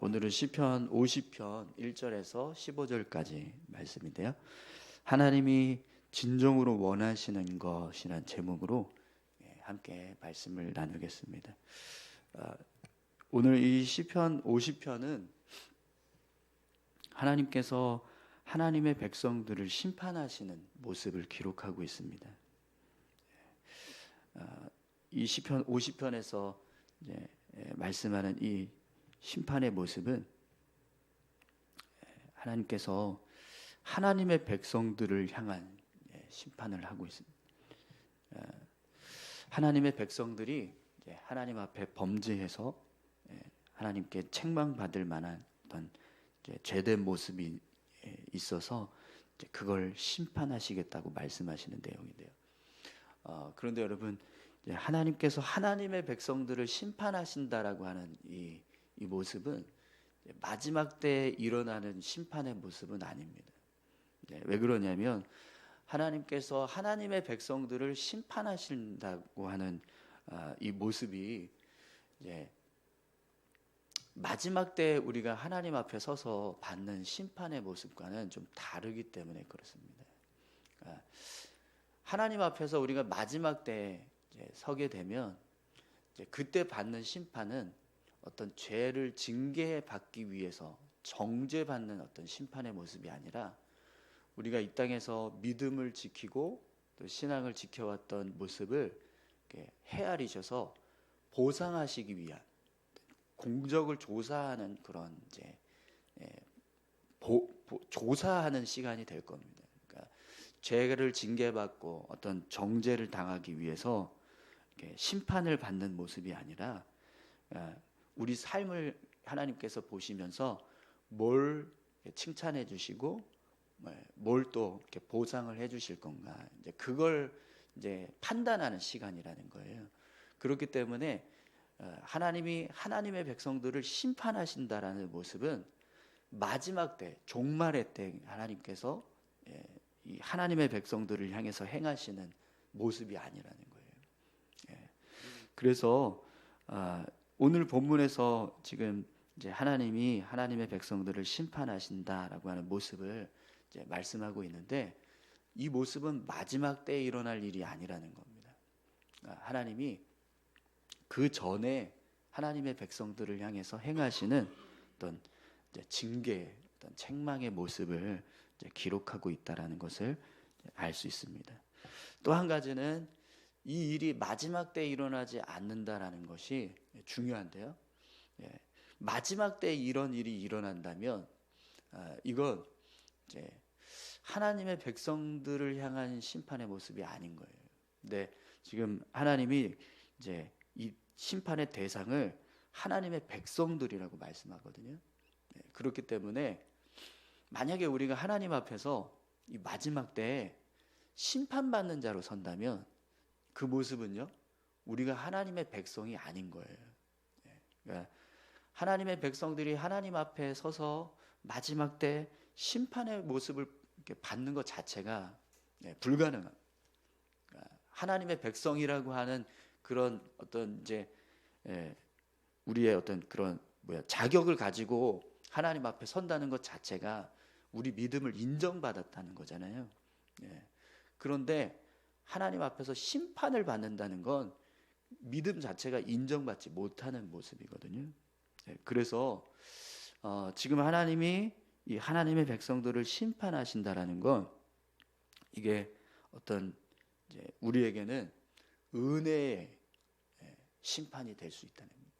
오늘은 시편 50편 1절에서 15절까지 말씀인데요. 하나님이 진정으로 원하시는 것이란 제목으로 함께 말씀을 나누겠습니다. 오늘 이 시편 50편은 하나님께서 하나님의 백성들을 심판하시는 모습을 기록하고 있습니다. 이 시편 50편에서 말씀하는 이 심판의 모습은 하나님께서 하나님의 백성들을 향한 심판을 하고 있습니다. 하나님의 백성들이 하나님 앞에 범죄해서 하나님께 책망받을 만한 어떤 죄된 모습이 있어서 그걸 심판하시겠다고 말씀하시는 내용인데요. 그런데 여러분, 하나님께서 하나님의 백성들을 심판하신다라고 하는 이 모습은 마지막 때에 일어나는 심판의 모습은 아닙니다. 왜 그러냐면 하나님께서 하나님의 백성들을 심판하신다고 하는 이 모습이 마지막 때에 우리가 하나님 앞에 서서 받는 심판의 모습과는 좀 다르기 때문에 그렇습니다. 하나님 앞에서 우리가 마지막 때에 서게 되면 그때 받는 심판은 어떤 죄를 징계받기 위해서 정죄받는 어떤 심판의 모습이 아니라 우리가 이 땅에서 믿음을 지키고 또 신앙을 지켜왔던 모습을 헤아리셔서 보상하시기 위한 공적을 조사하는 그런 조사하는 시간이 될 겁니다. 그러니까 죄를 징계받고 어떤 정죄를 당하기 위해서 심판을 받는 모습이 아니라 우리 삶을 하나님께서 보시면서 뭘 칭찬해 주시고 뭘 또 이렇게 보상을 해 주실 건가, 그걸 판단하는 시간이라는 거예요. 그렇기 때문에 하나님이 하나님의 백성들을 심판하신다라는 모습은 마지막 때, 종말의 때 하나님께서 이 하나님의 백성들을 향해서 행하시는 모습이 아니라는 거예요. 그래서 오늘 본문에서 지금 하나님이 하나님의 백성들을 심판하신다라고 하는 모습을 말씀하고 있는데, 이 모습은 마지막 때에 일어날 일이 아니라는 겁니다. 하나님이 그 전에 하나님의 백성들을 향해서 행하시는 어떤 징계, 어떤 책망의 모습을 기록하고 있다라는 것을 알 수 있습니다. 또 한 가지는 이 일이 마지막 때에 일어나지 않는다라는 것이 중요한데요. 마지막 때에 이런 일이 일어난다면 이건 하나님의 백성들을 향한 심판의 모습이 아닌 거예요. 근데 지금 하나님이 이 심판의 대상을 하나님의 백성들이라고 말씀하거든요. 그렇기 때문에 만약에 우리가 하나님 앞에서 이 마지막 때에 심판받는 자로 선다면 그 모습은요, 우리가 하나님의 백성이 아닌 거예요. 그러니까 하나님의 백성들이 하나님 앞에 서서 마지막 때 심판의 모습을 받는 것 자체가 불가능한. 그러니까 하나님의 백성이라고 하는 그런 어떤 우리의 어떤 그런 자격을 가지고 하나님 앞에 선다는 것 자체가 우리 믿음을 인정받았다는 거잖아요. 그런데 하나님 앞에서 심판을 받는다는 건 믿음 자체가 인정받지 못하는 모습이거든요. 그래서 지금 하나님이 이 하나님의 백성들을 심판하신다라는 건 이게 어떤 우리에게는 은혜의 심판이 될 수 있다는 겁니다.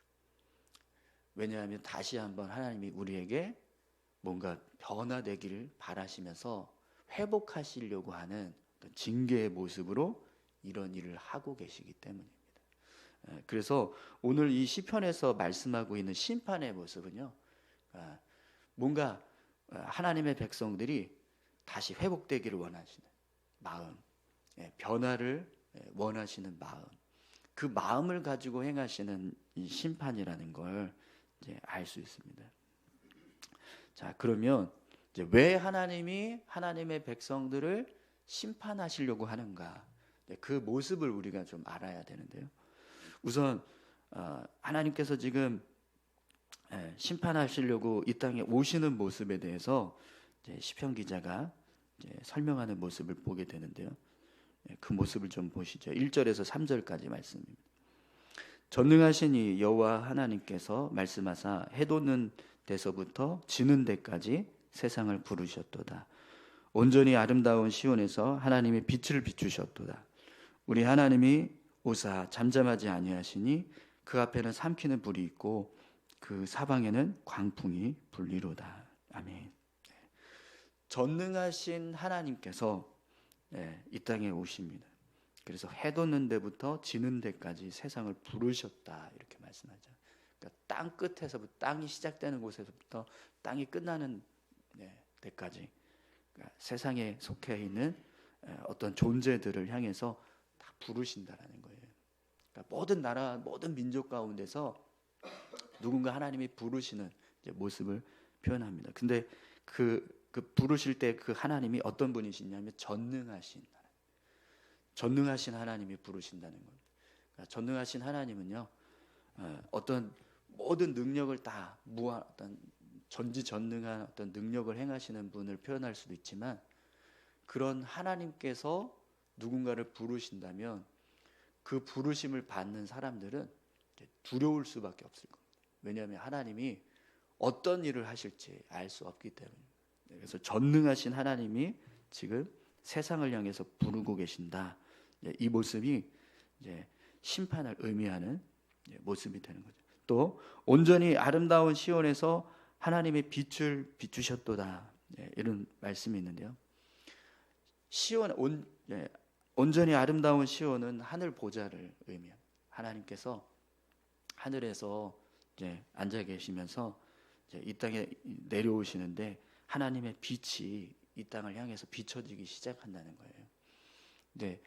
왜냐하면 다시 한번 하나님이 우리에게 뭔가 변화되기를 바라시면서 회복하시려고 하는 어떤 징계의 모습으로 이런 일을 하고 계시기 때문입니다. 그래서 오늘 이 시편에서 말씀하고 있는 심판의 모습은요, 뭔가 하나님의 백성들이 다시 회복되기를 원하시는 마음, 변화를 원하시는 마음, 그 마음을 가지고 행하시는 이 심판이라는 걸 알 수 있습니다. 자, 그러면 왜 하나님이 하나님의 백성들을 심판하시려고 하는가? 그 모습을 우리가 좀 알아야 되는데요. 우선 하나님께서 지금 심판하시려고 이 땅에 오시는 모습에 대해서 이제 시편 기자가 이제 설명하는 모습을 보게 되는데요. 그 모습을 좀 보시죠. 1절에서 3절까지 말씀입니다. 전능하신 이 여호와 하나님께서 말씀하사 해 돋는 데서부터 지는 데까지 세상을 부르셨도다. 온전히 아름다운 시온에서 하나님의 빛을 비추셨도다. 우리 하나님이 오사 잠잠하지 아니하시니 그 앞에는 삼키는 불이 있고 그 사방에는 광풍이 불리로다. 아멘. 전능하신 하나님께서 이 땅에 오십니다. 그래서 해 돋는 데부터 지는 데까지 세상을 부르셨다 이렇게 말씀하죠. 그러니까 땅 끝에서부터 땅이 시작되는 곳에서부터 땅이 끝나는 데까지 그러니까 세상에 속해 있는 어떤 존재들을 향해서 다 부르신다라는 거예요. 그러니까 모든 나라, 모든 민족 가운데서 누군가 하나님이 부르시는 이제 모습을 표현합니다. 근데 그 부르실 때 그 하나님이 어떤 분이시냐면 전능하신 하나님이 부르신다는 겁니다. 그러니까 전능하신 하나님은요, 어떤 모든 능력을 다 어떤 전지전능한 어떤 능력을 행하시는 분을 표현할 수도 있지만 그런 하나님께서 누군가를 부르신다면 그 부르심을 받는 사람들은 두려울 수밖에 없을 겁니다. 왜냐하면 하나님이 어떤 일을 하실지 알 수 없기 때문입니다. 그래서 전능하신 하나님이 지금 세상을 향해서 부르고 계신다. 이 모습이 이제 심판을 의미하는 모습이 되는 거죠. 또 온전히 아름다운 시온에서 하나님의 빛을 비추셨도다. 이런 말씀이 있는데요. 온전히 아름다운 시온은 하늘 보좌를 의미합니다. 하나님께서 하늘에서 이제 앉아 계시면서 이제 이 땅에 내려오시는데 하나님의 빛이 이 땅을 향해서 비춰지기 시작한다는 거예요. 네,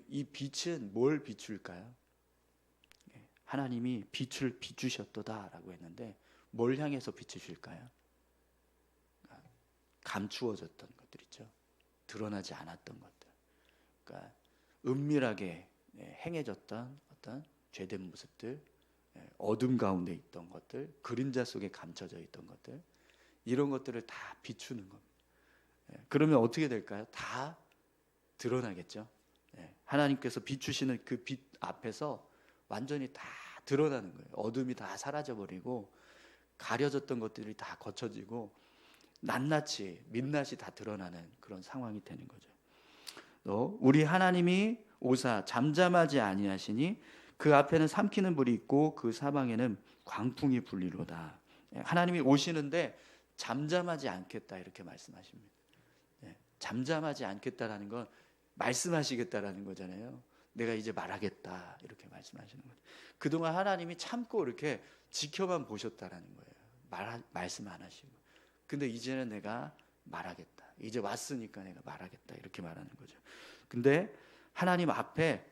이 빛은 뭘 비출까요? 하나님이 빛을 비추셨도다라고 했는데 뭘 향해서 비추실까요? 감추어졌던 것들 있죠. 드러나지 않았던 것들. 그러니까 은밀하게 행해졌던 어떤 죄된 모습들, 어둠 가운데 있던 것들, 그림자 속에 감춰져 있던 것들, 이런 것들을 다 비추는 겁니다. 그러면 어떻게 될까요? 다 드러나겠죠. 하나님께서 비추시는 그 빛 앞에서 완전히 다 드러나는 거예요. 어둠이 다 사라져버리고 가려졌던 것들이 다 거쳐지고 낱낱이 민낯이 다 드러나는 그런 상황이 되는 거죠. 또 우리 하나님이 오사 잠잠하지 아니하시니 그 앞에는 삼키는 불이 있고 그 사방에는 광풍이 불리로다. 하나님이 오시는데 잠잠하지 않겠다 이렇게 말씀하십니다. 잠잠하지 않겠다라는 건 말씀하시겠다라는 거잖아요. 내가 이제 말하겠다 이렇게 말씀하시는 거죠. 그동안 하나님이 참고 이렇게 지켜만 보셨다라는 거예요. 말씀 안 하시고. 근데 이제는 내가 말하겠다. 이제 왔으니까 내가 말하겠다 이렇게 말하는 거죠. 근데 하나님 앞에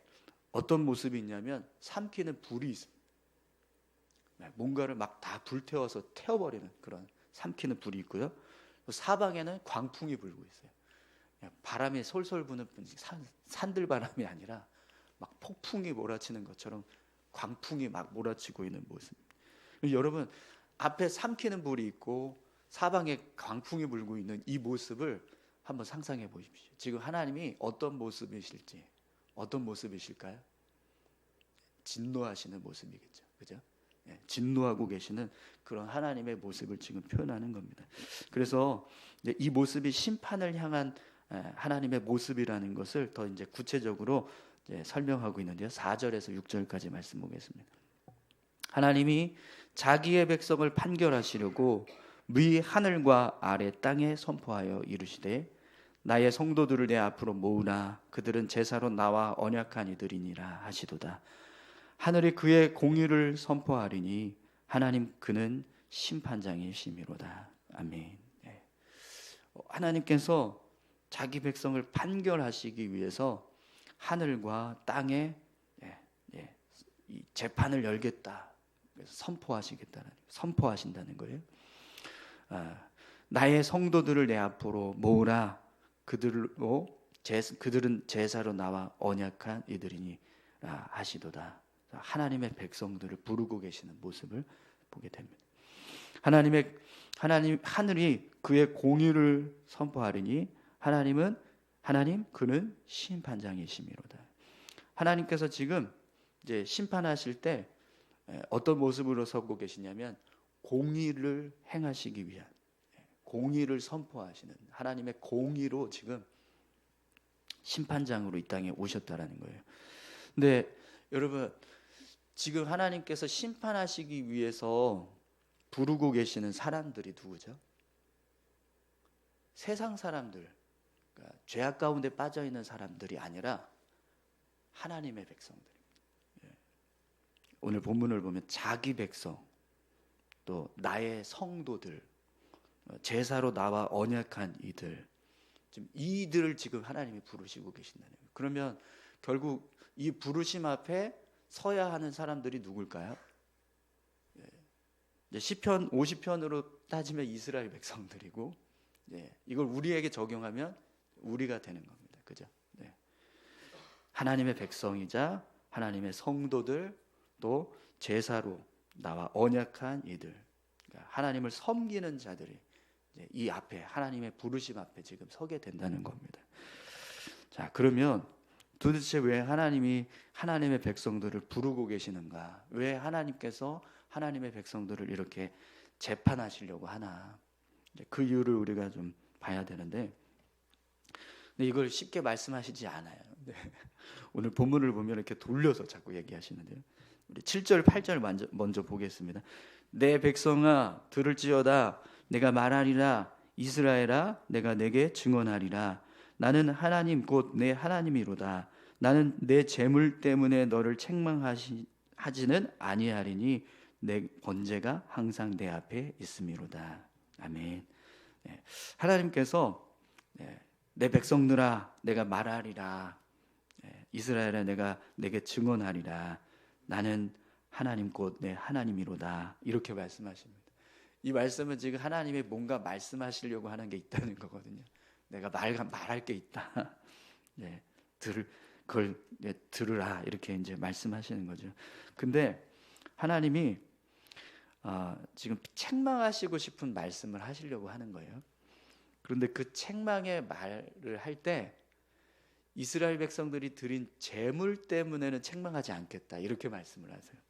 어떤 모습이 있냐면 삼키는 불이 있습니다. 뭔가를 막 다 불태워서 태워버리는 그런 삼키는 불이 있고요. 사방에는 광풍이 불고 있어요. 바람이 솔솔 부는 산들 바람이 아니라 막 폭풍이 몰아치는 것처럼 광풍이 막 몰아치고 있는 모습. 여러분 앞에 삼키는 불이 있고 사방에 광풍이 불고 있는 이 모습을 한번 상상해 보십시오. 지금 하나님이 어떤 모습이실까요? 진노하시는 모습이겠죠. 그죠? 진노하고 계시는 그런 하나님의 모습을 지금 표현하는 겁니다. 그래서 이 모습이 심판을 향한 하나님의 모습이라는 것을 더 이제 구체적으로 이제 설명하고 있는데요. 4절에서 6절까지 말씀 보겠습니다. 하나님이 자기의 백성을 판결하시려고 위 하늘과 아래 땅에 선포하여 이르시되 나의 성도들을 내 앞으로 모으나 그들은 제사로 나와 언약한 이들이니라 하시도다. 하늘이 그의 공의를 선포하리니 하나님 그는 심판장이시미로다. 아멘. 하나님께서 자기 백성을 판결하시기 위해서 하늘과 땅에 이 재판을 열겠다. 그래서 선포하신다는 거예요. 나의 성도들을 내 앞으로 모으라. 그들은 제사로 나와 언약한 이들이니 하시도다. 하나님의 백성들을 부르고 계시는 모습을 보게 됩니다. 하늘이 그의 공의를 선포하리니 하나님 그는 심판장이시미로다. 하나님께서 지금 이제 심판하실 때 어떤 모습으로 서고 계시냐면 공의를 행하시기 위한, 공의를 선포하시는 하나님의 공의로 지금 심판장으로 이 땅에 오셨다라는 거예요. 근데 여러분, 지금 하나님께서 심판하시기 위해서 부르고 계시는 사람들이 누구죠? 세상 사람들, 그러니까 죄악 가운데 빠져 있는 사람들이 아니라 하나님의 백성들입니다. 오늘 본문을 보면 자기 백성, 또 나의 성도들, 제사로 나와 언약한 이들, 이들을 지금 하나님이 부르시고 계신다는 거예요. 그러면 결국 이 부르심 앞에 서야 하는 사람들이 누굴까요? 시편 50편으로 따지면 이스라엘 백성들이고, 이걸 우리에게 적용하면 우리가 되는 겁니다. 그죠? 하나님의 백성이자 하나님의 성도들, 또 제사로 나와 언약한 이들, 그러니까 하나님을 섬기는 자들이 이 앞에, 하나님의 부르심 앞에 지금 서게 된다는 겁니다. 자, 그러면 도대체 왜 하나님이 하나님의 백성들을 부르고 계시는가? 왜 하나님께서 하나님의 백성들을 이렇게 재판하시려고 하나? 그 이유를 우리가 좀 봐야 되는데, 근데 이걸 쉽게 말씀하시지 않아요. 오늘 본문을 보면 이렇게 돌려서 자꾸 얘기하시는데요. 우리 7절, 8절 먼저 보겠습니다. 내 백성아 들을지어다. 내가 말하리라. 이스라엘아 내가 내게 증언하리라. 나는 하나님 곧 내 하나님이로다. 나는 내 재물 때문에 너를 책망하지는 아니하리니 내 번제가 항상 내 앞에 있음이로다. 아멘. 하나님께서 내 백성들아 내가 말하리라. 이스라엘아 내가 내게 증언하리라. 나는 하나님 곧 내 하나님이로다. 이렇게 말씀하십니다. 이 말씀은 지금 하나님이 뭔가 말씀하시려고 하는 게 있다는 거거든요. 내가 말할 게 있다. 그걸 들으라. 이렇게 이제 말씀하시는 거죠. 근데 하나님이 지금 책망하시고 싶은 말씀을 하시려고 하는 거예요. 그런데 그 책망의 말을 할 때 이스라엘 백성들이 드린 재물 때문에는 책망하지 않겠다. 이렇게 말씀을 하세요.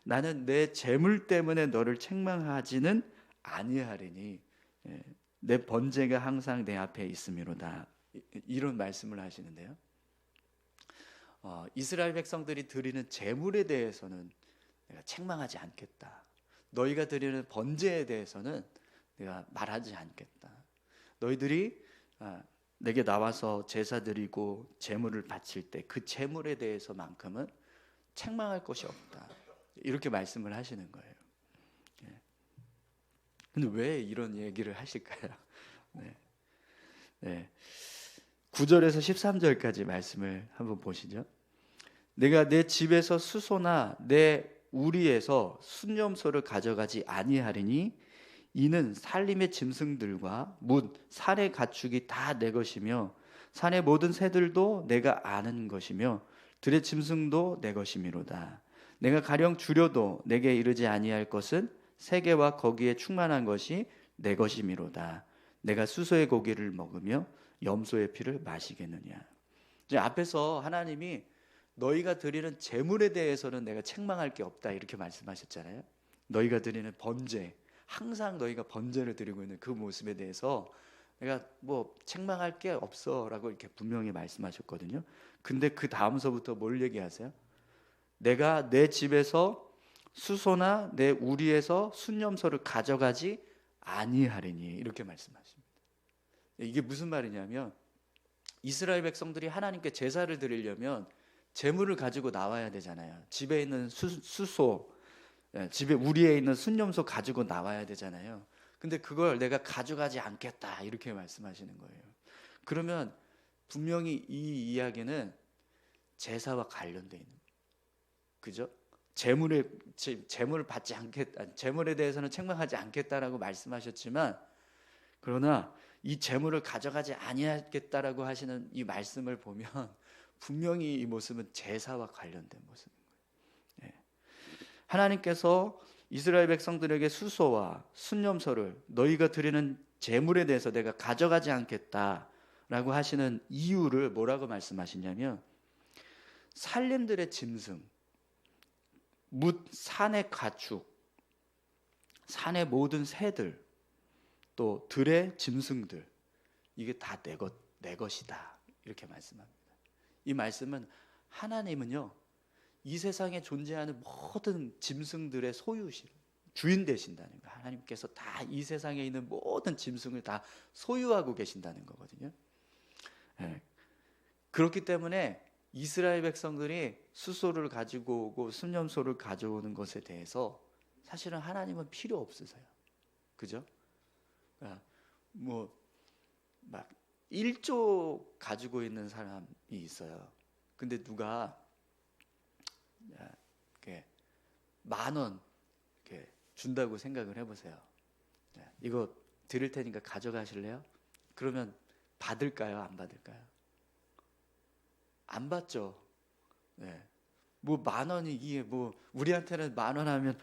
나는 내 재물 때문에 너를 책망하지는 아니하리니 내 번제가 항상 내 앞에 있음이로다. 이런 말씀을 하시는데요. 이스라엘 백성들이 드리는 재물에 대해서는 내가 책망하지 않겠다. 너희가 드리는 번제에 대해서는 내가 말하지 않겠다. 너희들이 내게 나와서 제사 드리고 재물을 바칠 때 그 재물에 대해서만큼은 책망할 것이 없다. 이렇게 말씀을 하시는 거예요. 근데 왜 이런 얘기를 하실까요? 9절에서 13절까지 말씀을 한번 보시죠. 내가 내 집에서 수소나 내 우리에서 순념소를 가져가지 아니하리니 이는 살림의 짐승들과 문, 산의 가축이 다 내 것이며 산의 모든 새들도 내가 아는 것이며 들의 짐승도 내 것이미로다. 내가 가령 주려도 내게 이르지 아니할 것은 세계와 거기에 충만한 것이 내 것이미로다. 내가 수소의 고기를 먹으며 염소의 피를 마시겠느냐. 이제 앞에서 하나님이 너희가 드리는 제물에 대해서는 내가 책망할 게 없다 이렇게 말씀하셨잖아요. 너희가 드리는 번제, 항상 너희가 번제를 드리고 있는 그 모습에 대해서 내가 뭐 책망할 게 없어라고 이렇게 분명히 말씀하셨거든요. 근데 그 다음서부터 뭘 얘기하세요? 내가 내 집에서 수소나 내 우리에서 순념소를 가져가지 아니하리니 이렇게 말씀하십니다. 이게 무슨 말이냐면 이스라엘 백성들이 하나님께 제사를 드리려면 제물을 가지고 나와야 되잖아요. 집에 있는 수소, 집에 우리에 있는 순념소 가지고 나와야 되잖아요. 근데 그걸 내가 가져가지 않겠다 이렇게 말씀하시는 거예요. 그러면 분명히 이 이야기는 제사와 관련돼 있는 거예요. 그죠? 재물을 받지 않겠다. 재물에 대해서는 책망하지 않겠다라고 말씀하셨지만 그러나 이 재물을 가져가지 아니하겠다라고 하시는 이 말씀을 보면 분명히 이 모습은 제사와 관련된 모습인 거예요. 하나님께서 이스라엘 백성들에게 수소와 순념소를 너희가 드리는 제물에 대해서 내가 가져가지 않겠다라고 하시는 이유를 뭐라고 말씀하시냐면, 산림들의 짐승, 뭇 산의 가축, 산의 모든 새들, 또 들의 짐승들, 이게 다 내 것이다, 이렇게 말씀합니다. 이 말씀은 하나님은요, 이 세상에 존재하는 모든 짐승들의 소유시, 주인 되신다는 거예요. 하나님께서 다 이 세상에 있는 모든 짐승을 다 소유하고 계신다는 거거든요. 네. 그렇기 때문에 이스라엘 백성들이 수소를 가지고 오고 순념소를 가져오는 것에 대해서 사실은 하나님은 필요 없으세요. 그죠? 뭐 막 1조 가지고 있는 사람이 있어요. 근데 누가 10,000원 준다고 생각을 해보세요. 이거 드릴 테니까 가져가실래요? 그러면 받을까요? 안 받을까요? 안 받죠. 네. 뭐 10,000원이 이게 뭐 우리한테는 10,000원 하면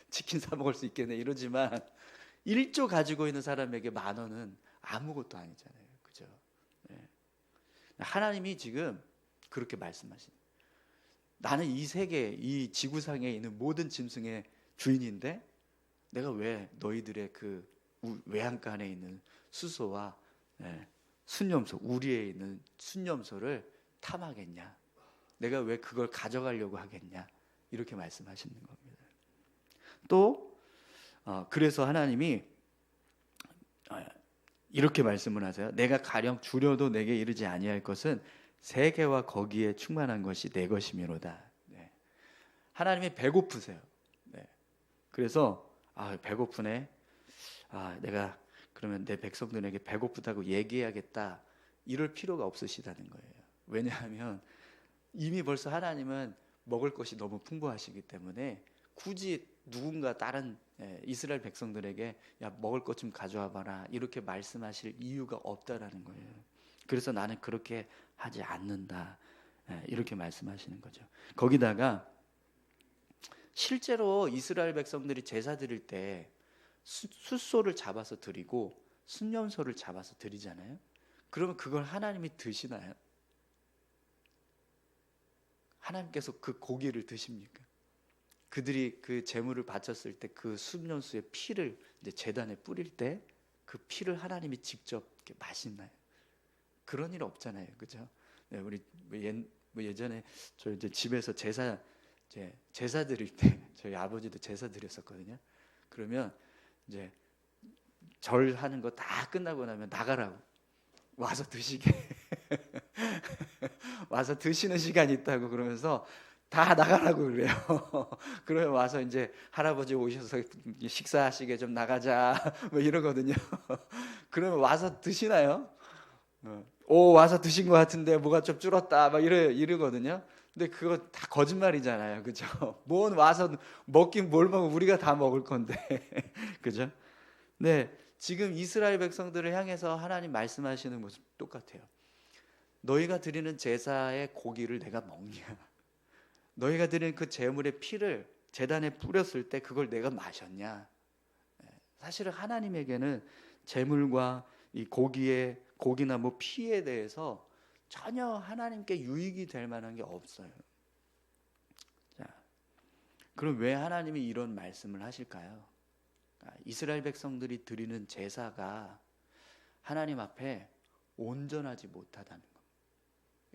치킨 사 먹을 수 있겠네 이러지만 1조 가지고 있는 사람에게 10,000원은 아무것도 아니잖아요. 그죠? 네. 하나님이 지금 그렇게 말씀하십니다. 나는 이 세계, 이 지구상에 있는 모든 짐승의 주인인데 내가 왜 너희들의 그 외양간 안에 있는 수소와 순념소, 우리에 있는 순념소를 탐하겠냐? 내가 왜 그걸 가져가려고 하겠냐? 이렇게 말씀하시는 겁니다. 또 그래서 하나님이 이렇게 말씀을 하세요. 내가 가령 주려도 내게 이르지 아니할 것은 세계와 거기에 충만한 것이 내 것이미로다. 네. 하나님이 배고프세요. 네. 그래서 배고프네. 내가 그러면 내 백성들에게 배고프다고 얘기해야겠다. 이럴 필요가 없으시다는 거예요. 왜냐하면 이미 벌써 하나님은 먹을 것이 너무 풍부하시기 때문에 굳이 누군가 다른 이스라엘 백성들에게 야 먹을 것 좀 가져와 봐라 이렇게 말씀하실 이유가 없다라는 거예요. 그래서 나는 그렇게 하지 않는다 이렇게 말씀하시는 거죠. 거기다가 실제로 이스라엘 백성들이 제사 드릴 때 숫소를 잡아서 드리고 순념소를 잡아서 드리잖아요. 그러면 그걸 하나님이 드시나요? 하나님께서 그 고기를 드십니까? 그들이 그 제물을 바쳤을 때 그 순념수의 피를 이제 제단에 뿌릴 때 그 피를 하나님이 직접 이렇게 마시나요? 그런 일 없잖아요, 그죠? 네, 우리 예전에 저 이제 집에서 제사 드릴 때 저희 아버지도 제사 드렸었거든요. 그러면 이제 절하는 거 다 끝나고 나면 나가라고 와서 드시게 와서 드시는 시간이 있다고 그러면서 다 나가라고 그래요. 그러면 와서 이제 할아버지 오셔서 식사하시게 좀 나가자 뭐 이러거든요. 그러면 와서 드시나요? 와서 드신 것 같은데 뭐가 좀 줄었다 막 이러거든요. 근데 그거 다 거짓말이잖아요, 그죠? 뭔 와서 먹긴 뭘 먹어, 우리가 다 먹을 건데, 그죠? 네, 지금 이스라엘 백성들을 향해서 하나님 말씀하시는 모습 똑같아요. 너희가 드리는 제사의 고기를 내가 먹냐? 너희가 드리는 그 제물의 피를 제단에 뿌렸을 때 그걸 내가 마셨냐? 사실은 하나님에게는 제물과 이 고기나 뭐 피에 대해서 전혀 하나님께 유익이 될 만한 게 없어요. 자, 그럼 왜 하나님이 이런 말씀을 하실까요? 이스라엘 백성들이 드리는 제사가 하나님 앞에 온전하지 못하다는 것.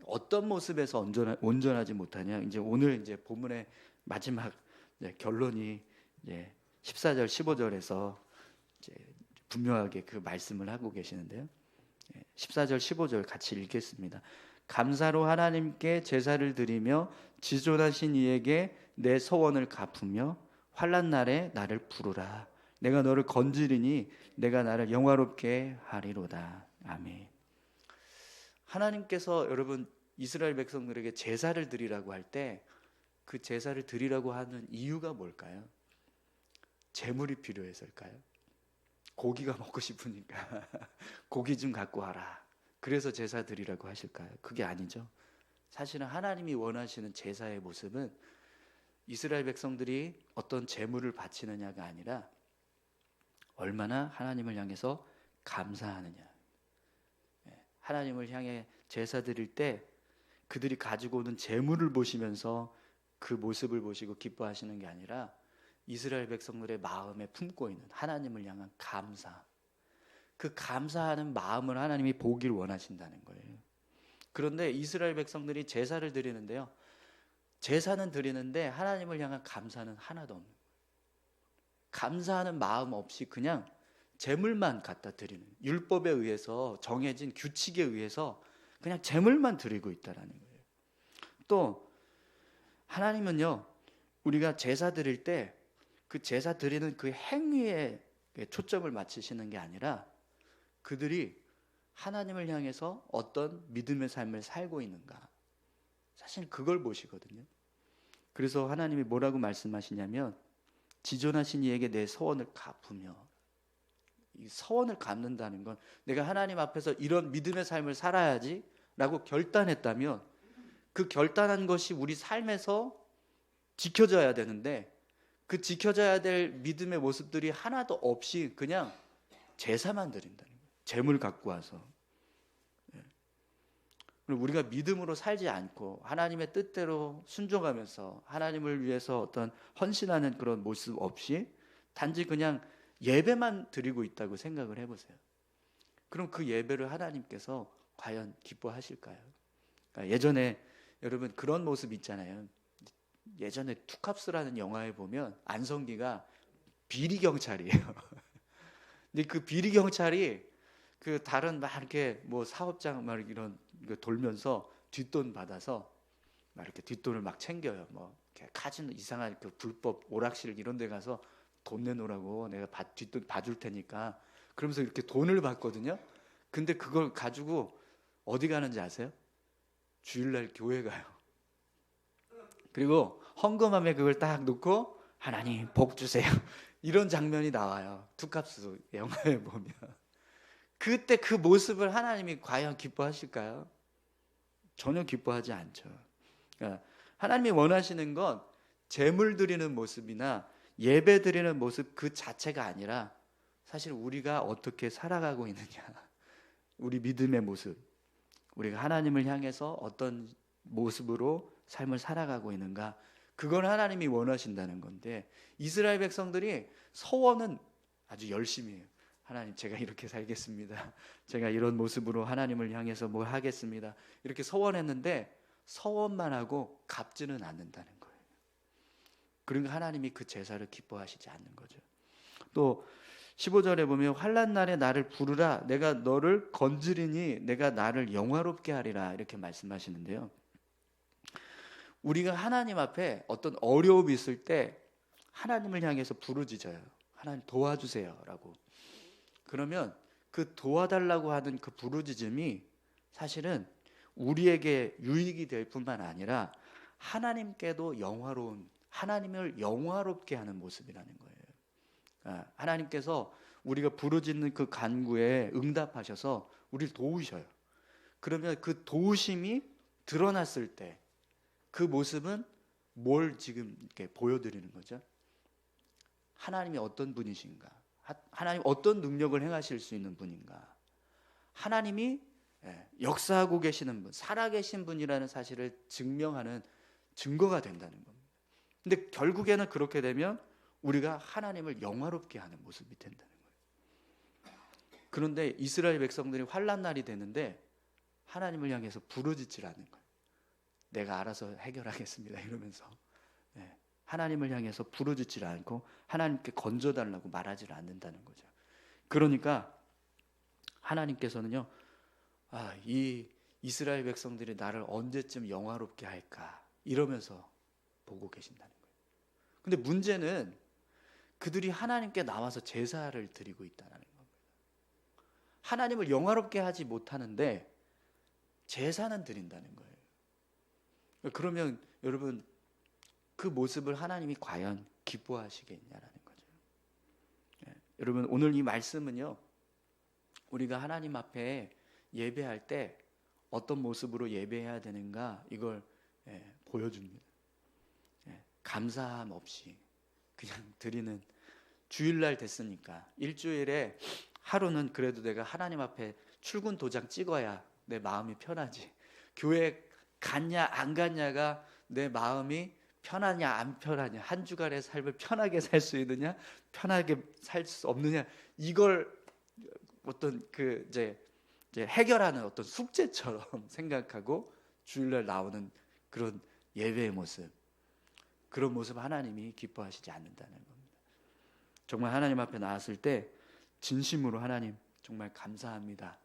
어떤 모습에서 온전하지 못하냐? 이제 오늘 이제 본문의 마지막 결론이 이제 14절, 15절에서 이제 분명하게 그 말씀을 하고 계시는데요. 14절, 15절 같이 읽겠습니다. 감사로 하나님께 제사를 드리며 지존하신 이에게 내 소원을 갚으며 환난 날에 나를 부르라. 내가 너를 건지리니 내가 나를 영화롭게 하리로다. 아멘. 하나님께서 여러분 이스라엘 백성들에게 제사를 드리라고 할 때 그 제사를 드리라고 하는 이유가 뭘까요? 제물이 필요해서일까요? 고기가 먹고 싶으니까 고기 좀 갖고 와라. 그래서 제사 드리라고 하실까요? 그게 아니죠. 사실은 하나님이 원하시는 제사의 모습은 이스라엘 백성들이 어떤 제물을 바치느냐가 아니라 얼마나 하나님을 향해서 감사하느냐. 하나님을 향해 제사 드릴 때 그들이 가지고 오는 제물을 보시면서 그 모습을 보시고 기뻐하시는 게 아니라 이스라엘 백성들의 마음에 품고 있는 하나님을 향한 감사, 그 감사하는 마음을 하나님이 보기를 원하신다는 거예요. 그런데 이스라엘 백성들이 제사를 드리는데요, 제사는 드리는데 하나님을 향한 감사는 하나도 없는 거예요. 감사하는 마음 없이 그냥 제물만 갖다 드리는, 율법에 의해서 정해진 규칙에 의해서 그냥 제물만 드리고 있다라는 거예요. 또 하나님은요, 우리가 제사 드릴 때 그 제사 드리는 그 행위에 초점을 맞추시는 게 아니라 그들이 하나님을 향해서 어떤 믿음의 삶을 살고 있는가, 사실 그걸 보시거든요. 그래서 하나님이 뭐라고 말씀하시냐면, 지존하신 이에게 내 서원을 갚으며, 이 서원을 갚는다는 건 내가 하나님 앞에서 이런 믿음의 삶을 살아야지 라고 결단했다면 그 결단한 것이 우리 삶에서 지켜져야 되는데, 그 지켜져야 될 믿음의 모습들이 하나도 없이 그냥 제사만 드린다는 거예요. 제물 갖고 와서. 우리가 믿음으로 살지 않고 하나님의 뜻대로 순종하면서 하나님을 위해서 어떤 헌신하는 그런 모습 없이 단지 그냥 예배만 드리고 있다고 생각을 해보세요. 그럼 그 예배를 하나님께서 과연 기뻐하실까요? 그러니까 예전에 여러분 그런 모습 있잖아요. 예전에 투캅스라는 영화에 보면 안성기가 비리경찰이에요. 근데 그 비리경찰이 그 다른 막 이렇게 뭐 사업장 막 이런 거 돌면서 뒷돈 받아서 막 이렇게 뒷돈을 막 챙겨요. 뭐 카지노 이상한 그 불법 오락실 이런 데 가서 돈 내놓으라고 내가 뒷돈 봐줄 테니까 그러면서 이렇게 돈을 받거든요. 근데 그걸 가지고 어디 가는지 아세요? 주일날 교회 가요. 그리고 헌금함에 그걸 딱 놓고 하나님 복 주세요. 이런 장면이 나와요. 투캅스 영화에 보면. 그때 그 모습을 하나님이 과연 기뻐하실까요? 전혀 기뻐하지 않죠. 그러니까 하나님이 원하시는 건 제물 드리는 모습이나 예배 드리는 모습 그 자체가 아니라 사실 우리가 어떻게 살아가고 있느냐, 우리 믿음의 모습, 우리가 하나님을 향해서 어떤 모습으로 삶을 살아가고 있는가, 그걸 하나님이 원하신다는 건데, 이스라엘 백성들이 서원은 아주 열심히 해요. 하나님 제가 이렇게 살겠습니다. 제가 이런 모습으로 하나님을 향해서 뭘 하겠습니다. 이렇게 서원했는데 서원만 하고 갚지는 않는다는 거예요. 그러니까 하나님이 그 제사를 기뻐하시지 않는 거죠. 또 15절에 보면 환난 날에 나를 부르라, 내가 너를 건지리니 내가 나를 영화롭게 하리라, 이렇게 말씀하시는데요. 우리가 하나님 앞에 어떤 어려움이 있을 때 하나님을 향해서 부르짖어요. 하나님 도와주세요 라고. 그러면 그 도와달라고 하는 그 부르짖음이 사실은 우리에게 유익이 될 뿐만 아니라 하나님께도 영화로운, 하나님을 영화롭게 하는 모습이라는 거예요. 하나님께서 우리가 부르짖는 그 간구에 응답하셔서 우리를 도우셔요. 그러면 그 도우심이 드러났을 때 그 모습은 뭘 지금 이렇게 보여드리는 거죠? 하나님이 어떤 분이신가? 하나님 어떤 능력을 행하실 수 있는 분인가? 하나님이 역사하고 계시는 분, 살아계신 분이라는 사실을 증명하는 증거가 된다는 겁니다. 근데 결국에는 그렇게 되면 우리가 하나님을 영화롭게 하는 모습이 된다는 거예요. 그런데 이스라엘 백성들이 환난 날이 되는데 하나님을 향해서 부르짖질 않는 거예요. 내가 알아서 해결하겠습니다 이러면서 하나님을 향해서 부르짖질 않고 하나님께 건져달라고 말하지 않는다는 거죠. 그러니까 하나님께서는요, 이 이스라엘 백성들이 나를 언제쯤 영화롭게 할까 이러면서 보고 계신다는 거예요. 근데 문제는 그들이 하나님께 나와서 제사를 드리고 있다는 겁니다. 하나님을 영화롭게 하지 못하는데 제사는 드린다는 거예요. 그러면 여러분 그 모습을 하나님이 과연 기뻐하시겠냐라는 거죠. 여러분 오늘 이 말씀은요, 우리가 하나님 앞에 예배할 때 어떤 모습으로 예배해야 되는가 이걸 보여줍니다. 감사함 없이 그냥 드리는, 주일날 됐으니까 일주일에 하루는 그래도 내가 하나님 앞에 출근 도장 찍어야 내 마음이 편하지. 교회 갔냐 안 갔냐가 내 마음이 편하냐 안 편하냐, 한 주간의 삶을 편하게 살 수 있느냐 편하게 살 수 없느냐, 이걸 어떤 이제 해결하는 어떤 숙제처럼 생각하고 주일날 나오는 그런 예배의 모습, 그런 모습 하나님이 기뻐하시지 않는다는 겁니다. 정말 하나님 앞에 나왔을 때 진심으로 하나님 정말 감사합니다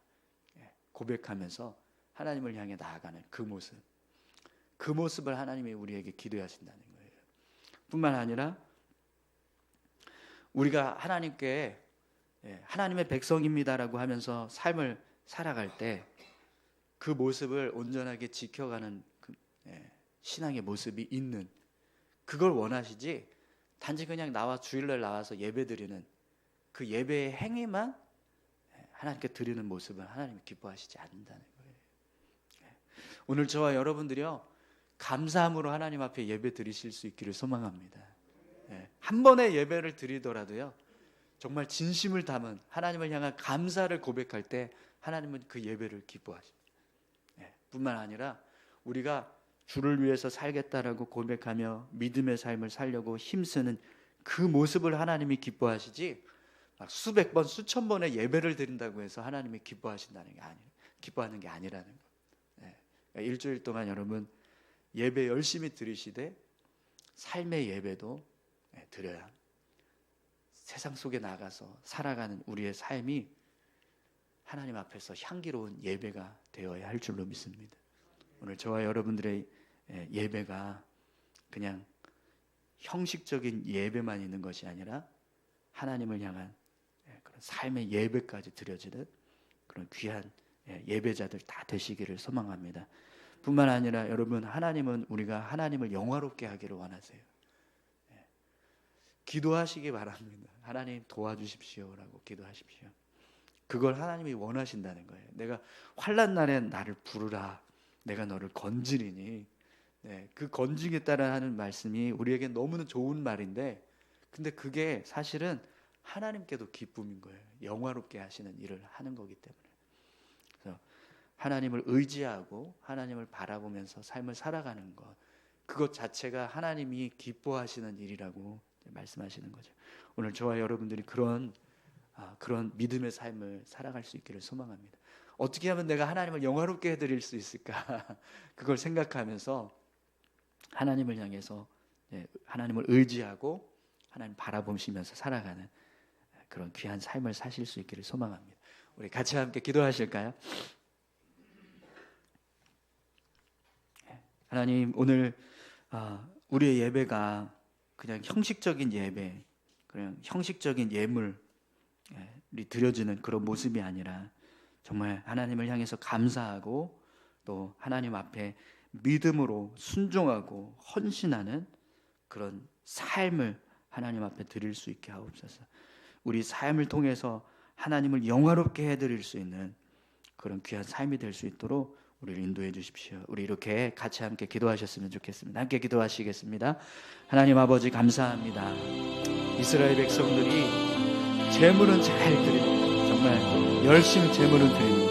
고백하면서 하나님을 향해 나아가는 그 모습, 그 모습을 하나님이 우리에게 기도하신다는 거예요. 뿐만 아니라 우리가 하나님께 하나님의 백성입니다라고 하면서 삶을 살아갈 때 그 모습을 온전하게 지켜가는 신앙의 모습이 있는, 그걸 원하시지 단지 그냥 주일날 나와서 예배드리는 그 예배의 행위만 하나님께 드리는 모습은 하나님이 기뻐하시지 않는다는 거예요. 오늘 저와 여러분들이요, 감사함으로 하나님 앞에 예배 드리실 수 있기를 소망합니다. 한 번의 예배를 드리더라도요, 정말 진심을 담은 하나님을 향한 감사를 고백할 때 하나님은 그 예배를 기뻐하십니다. 뿐만 아니라 우리가 주를 위해서 살겠다라고 고백하며 믿음의 삶을 살려고 힘쓰는 그 모습을 하나님이 기뻐하시지, 막 수백 번 수천 번의 예배를 드린다고 해서 하나님이 기뻐하신다는 게 기뻐하는 게 아니라는 거. 일주일 동안 여러분 예배 열심히 드리시되 삶의 예배도 드려야 세상 속에 나가서 살아가는 우리의 삶이 하나님 앞에서 향기로운 예배가 되어야 할 줄로 믿습니다. 오늘 저와 여러분들의 예배가 그냥 형식적인 예배만 있는 것이 아니라 하나님을 향한 그런 삶의 예배까지 드려지는 그런 귀한 예배자들 다 되시기를 소망합니다. 뿐만 아니라 여러분, 하나님은 우리가 하나님을 영화롭게 하기를 원하세요. 기도하시기 바랍니다. 하나님 도와주십시오라고 기도하십시오. 그걸 하나님이 원하신다는 거예요. 내가 환난 날에 나를 부르라, 내가 너를 건지리니. 그 건지겠다라는 하는 말씀이 우리에게 너무나 좋은 말인데, 근데 그게 사실은 하나님께도 기쁨인 거예요. 영화롭게 하시는 일을 하는 거기 때문에. 그래서 하나님을 의지하고 하나님을 바라보면서 삶을 살아가는 것, 그것 자체가 하나님이 기뻐하시는 일이라고 말씀하시는 거죠. 오늘 저와 여러분들이 그런 믿음의 삶을 살아갈 수 있기를 소망합니다. 어떻게 하면 내가 하나님을 영화롭게 해드릴 수 있을까? 그걸 생각하면서 하나님을 향해서 하나님을 의지하고 하나님 바라보시면서 살아가는 그런 귀한 삶을 사실 수 있기를 소망합니다. 우리 같이 함께 기도하실까요? 하나님, 오늘 우리의 예배가 그냥 형식적인 예배, 그냥 형식적인 예물이 드려지는 그런 모습이 아니라 정말 하나님을 향해서 감사하고 또 하나님 앞에 믿음으로 순종하고 헌신하는 그런 삶을 하나님 앞에 드릴 수 있게 하옵소서. 우리 삶을 통해서 하나님을 영화롭게 해드릴 수 있는 그런 귀한 삶이 될 수 있도록 우리를 인도해 주십시오. 우리 이렇게 같이 함께 기도하셨으면 좋겠습니다. 함께 기도하시겠습니다. 하나님 아버지, 감사합니다. 이스라엘 백성들이 제물은 잘 드립니다. 정말 열심히 제물을 드립니다.